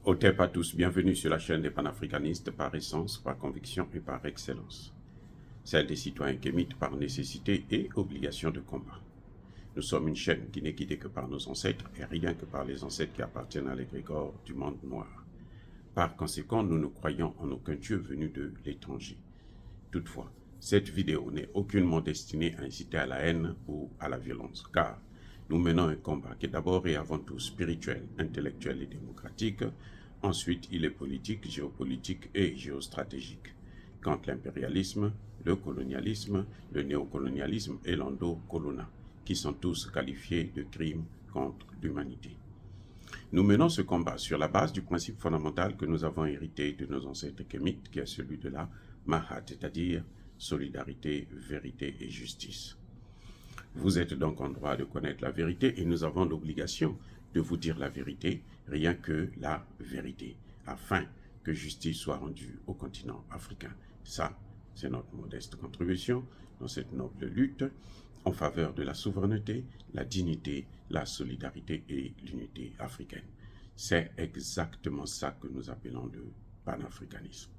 Otep à tous, bienvenue sur la chaîne des panafricanistes par essence, par conviction et par excellence. Celle des citoyens kémites par nécessité et obligation de combat. Nous sommes une chaîne qui n'est guidée que par nos ancêtres et rien que par les ancêtres qui appartiennent à l'égrégore du monde noir. Par conséquent, nous ne croyons en aucun Dieu venu de l'étranger. Toutefois, cette vidéo n'est aucunement destinée à inciter à la haine ou à la violence, car nous menons un combat qui est d'abord et avant tout spirituel, intellectuel et démocratique. Ensuite, il est politique, géopolitique et géostratégique. Contre l'impérialisme, le colonialisme, le néocolonialisme et l'endocolona, qui sont tous qualifiés de crimes contre l'humanité. Nous menons ce combat sur la base du principe fondamental que nous avons hérité de nos ancêtres kémites, qui est celui de la Mahat, c'est-à-dire solidarité, vérité et justice. Vous êtes donc en droit de connaître la vérité et nous avons l'obligation de vous dire la vérité, rien que la vérité, afin que justice soit rendue au continent africain. Ça, c'est notre modeste contribution dans cette noble lutte en faveur de la souveraineté, la dignité, la solidarité et l'unité africaine. C'est exactement ça que nous appelons le panafricanisme.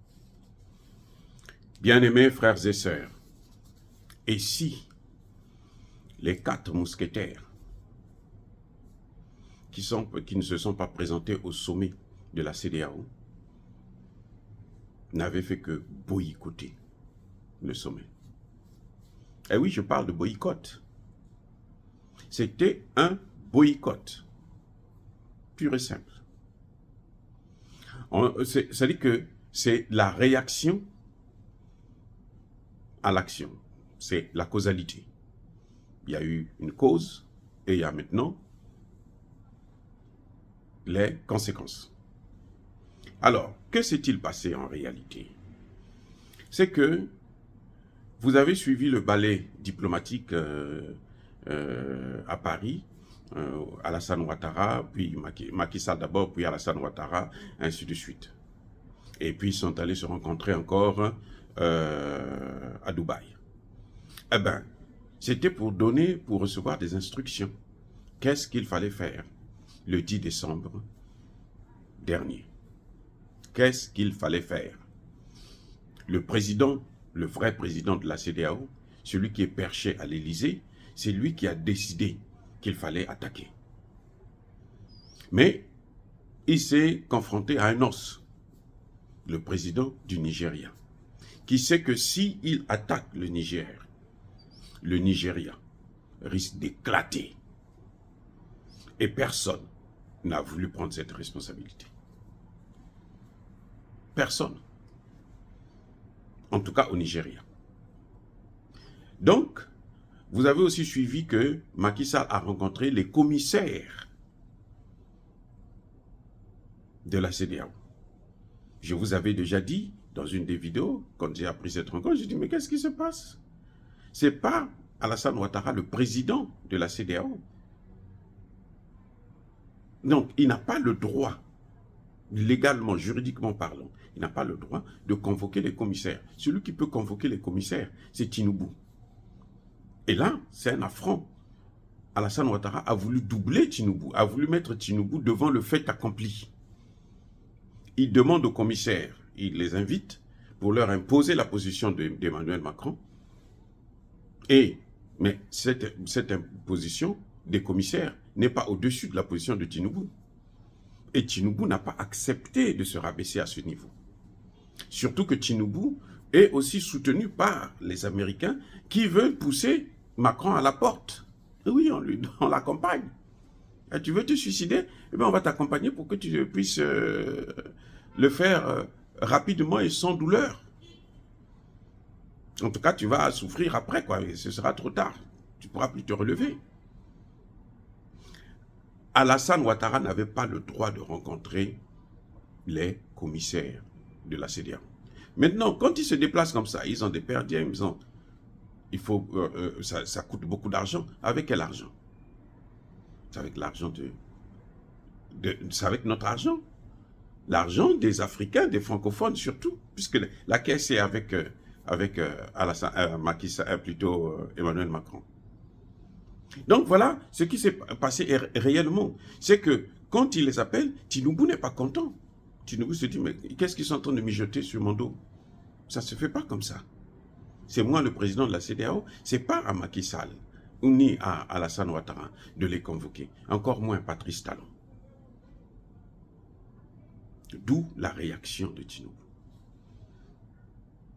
Bien-aimés frères et sœurs, et si les 4 mousquetaires qui ne se sont pas présentés au sommet de la CEDEAO n'avaient fait que boycotter le sommet. Et oui, je parle de boycott. C'était un boycott, pur et simple. C'est-à-dire que c'est la réaction à l'action, c'est la causalité. Il y a eu une cause et il y a maintenant les conséquences. Alors, que s'est-il passé en réalité? C'est que vous avez suivi le ballet diplomatique à Paris, Alassane Ouattara, puis Macky Sall d'abord, puis Alassane Ouattara, ainsi de suite. Et puis ils sont allés se rencontrer encore à Dubaï. Eh bien, c'était pour recevoir des instructions. Qu'est-ce qu'il fallait faire le 10 décembre dernier? Qu'est-ce qu'il fallait faire? Le président, le vrai président de la CEDEAO, celui qui est perché à l'Élysée, c'est lui qui a décidé qu'il fallait attaquer. Mais il s'est confronté à un os, le président du Nigeria, qui sait que s'il attaque le Nigeria risque d'éclater. Et personne n'a voulu prendre cette responsabilité. Personne. En tout cas au Nigeria. Donc, vous avez aussi suivi que Macky Sall a rencontré les commissaires de la CEDEAO. Je vous avais déjà dit dans une des vidéos, quand j'ai appris cette rencontre, j'ai dit, mais qu'est-ce qui se passe? C'est pas Alassane Ouattara, le président de la CEDEAO. Donc, il n'a pas le droit, légalement, juridiquement parlant, il n'a pas le droit de convoquer les commissaires. Celui qui peut convoquer les commissaires, c'est Tinubu. Et là, c'est un affront. Alassane Ouattara a voulu doubler Tinubu, a voulu mettre Tinubu devant le fait accompli. Il demande aux commissaires, il les invite pour leur imposer la position d'Emmanuel Macron. Mais cette imposition des commissaires n'est pas au-dessus de la position de Tinubu. Et Tinubu n'a pas accepté de se rabaisser à ce niveau. Surtout que Tinubu est aussi soutenu par les Américains qui veulent pousser Macron à la porte. Et oui, on l'accompagne. Tu veux te suicider? Eh bien, on va t'accompagner pour que tu puisses le faire rapidement et sans douleur. En tout cas, tu vas souffrir après, quoi. Et ce sera trop tard. Tu ne pourras plus te relever. Alassane Ouattara n'avait pas le droit de rencontrer les commissaires de la CEDEAO. Maintenant, quand ils se déplacent comme ça, ils ont des perdièmes, ça coûte beaucoup d'argent. Avec quel argent? C'est avec l'argent c'est avec notre argent. L'argent des Africains, des francophones surtout, puisque la caisse est avec Emmanuel Macron. Donc voilà ce qui s'est passé réellement. C'est que quand il les appelle, Tinubu n'est pas content. Tinubu se dit, mais qu'est-ce qu'ils sont en train de mijoter sur mon dos? Ça ne se fait pas comme ça. C'est moi le président de la CEDEAO, c'est pas à Macky Sall ou ni à Alassane Ouattara de les convoquer, encore moins Patrice Talon. D'où la réaction de Tinubu.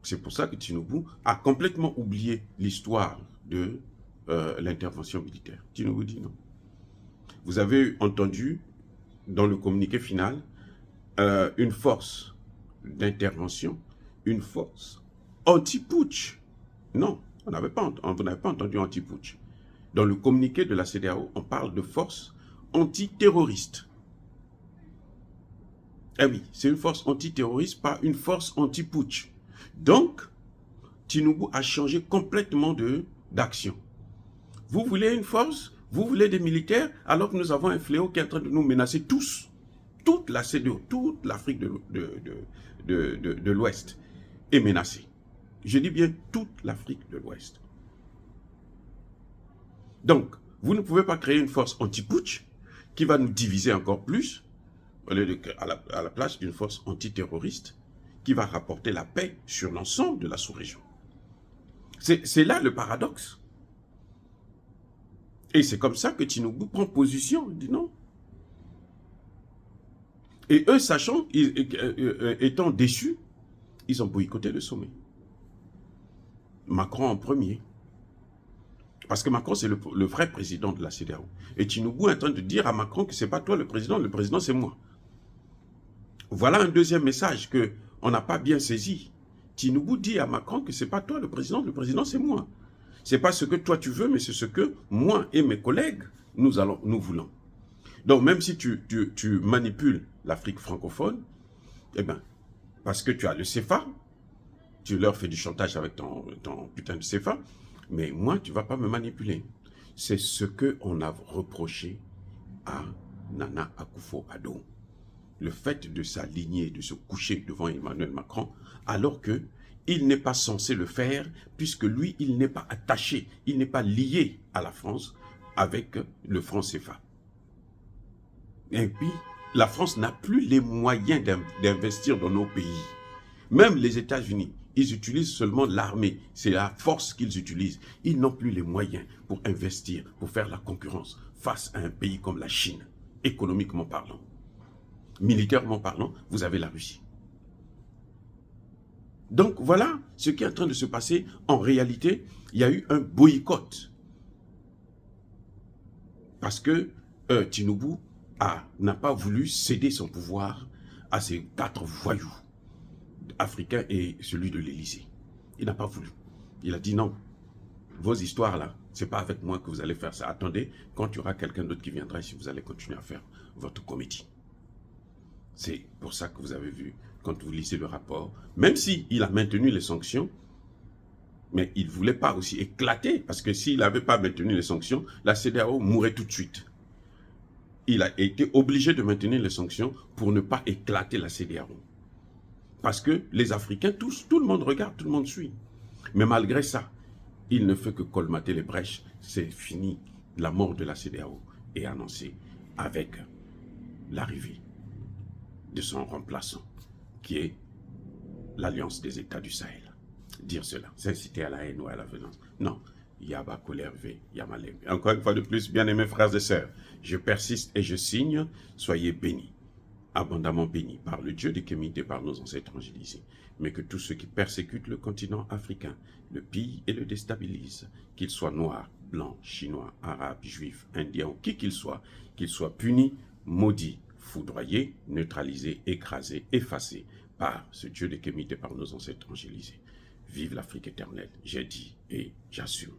C'est pour ça que Tinubu a complètement oublié l'histoire de l'intervention militaire. Tinubu dit non. Vous avez entendu dans le communiqué final une force d'intervention, une force anti-putsch. Non, vous n'avez pas entendu anti-putsch. Dans le communiqué de la CEDEAO, on parle de force antiterroriste. Eh oui, c'est une force antiterroriste, pas une force anti-putsch. Donc, Tinubu a changé complètement d'action. Vous voulez une force, vous voulez des militaires, alors que nous avons un fléau qui est en train de nous menacer tous. Toute la CEDEAO, toute l'Afrique de l'Ouest est menacée. Je dis bien toute l'Afrique de l'Ouest. Donc, vous ne pouvez pas créer une force anti-putsch qui va nous diviser encore plus, à la place d'une force antiterroriste qui va rapporter la paix sur l'ensemble de la sous-région. C'est là le paradoxe. Et c'est comme ça que Tinubu prend position, il dit non. Et eux, sachant, étant déçus, ils ont boycotté le sommet. Macron en premier. Parce que Macron, c'est le vrai président de la CEDEAO. Et Tinubu est en train de dire à Macron que ce n'est pas toi le président c'est moi. Voilà un deuxième message qu'on n'a pas bien saisi. Tinubu dit à Macron que ce n'est pas toi le président c'est moi. Ce n'est pas ce que toi tu veux, mais c'est ce que moi et mes collègues, nous voulons. Donc même si tu manipules l'Afrique francophone, eh bien, parce que tu as le CFA, tu leur fais du chantage avec ton putain de CFA, mais moi, tu ne vas pas me manipuler. C'est ce qu'on a reproché à Nana Akufo-Addo. Le fait de s'aligner, de se coucher devant Emmanuel Macron, alors qu'il n'est pas censé le faire, puisque lui, il n'est pas attaché, il n'est pas lié à la France avec le franc CFA. Et puis, la France n'a plus les moyens d'investir dans nos pays. Même les États-Unis, ils utilisent seulement l'armée. C'est la force qu'ils utilisent. Ils n'ont plus les moyens pour investir, pour faire la concurrence face à un pays comme la Chine, économiquement parlant. Militairement parlant, vous avez la Russie. Donc voilà ce qui est en train de se passer. En réalité, il y a eu un boycott. Parce que Tinubu n'a pas voulu céder son pouvoir à ces 4 voyous africains et celui de l'Élysée. Il n'a pas voulu. Il a dit non, vos histoires là, c'est pas avec moi que vous allez faire ça. Attendez, quand il y aura quelqu'un d'autre qui viendra ici, vous allez continuer à faire votre comédie. C'est pour ça que vous avez vu, quand vous lisez le rapport, même s'il a maintenu les sanctions, mais il ne voulait pas aussi éclater, parce que s'il n'avait pas maintenu les sanctions, la CEDEAO mourrait tout de suite. Il a été obligé de maintenir les sanctions pour ne pas éclater la CEDEAO. Parce que les Africains, tout le monde regarde, tout le monde suit. Mais malgré ça, il ne fait que colmater les brèches. C'est fini. La mort de la CEDEAO est annoncée avec l'arrivée de son remplaçant, qui est l'Alliance des États du Sahel. Dire cela, c'est inciter à la haine ou à la violence. Non. Yaba Kolervé, Yamalem. Encore une fois de plus, bien-aimés frères et sœurs, je persiste et je signe, soyez bénis, abondamment bénis par le Dieu des Kémites et par nos ancêtres angélisés, mais que tous ceux qui persécutent le continent africain le pillent et le déstabilisent, qu'ils soient noirs, blancs, chinois, arabes, juifs, indiens ou qui qu'ils soient punis, maudits, foudroyés, neutralisés, écrasés, effacés par ce Dieu des Kémites et par nos ancêtres angélisés. Vive l'Afrique éternelle, j'ai dit et j'assume.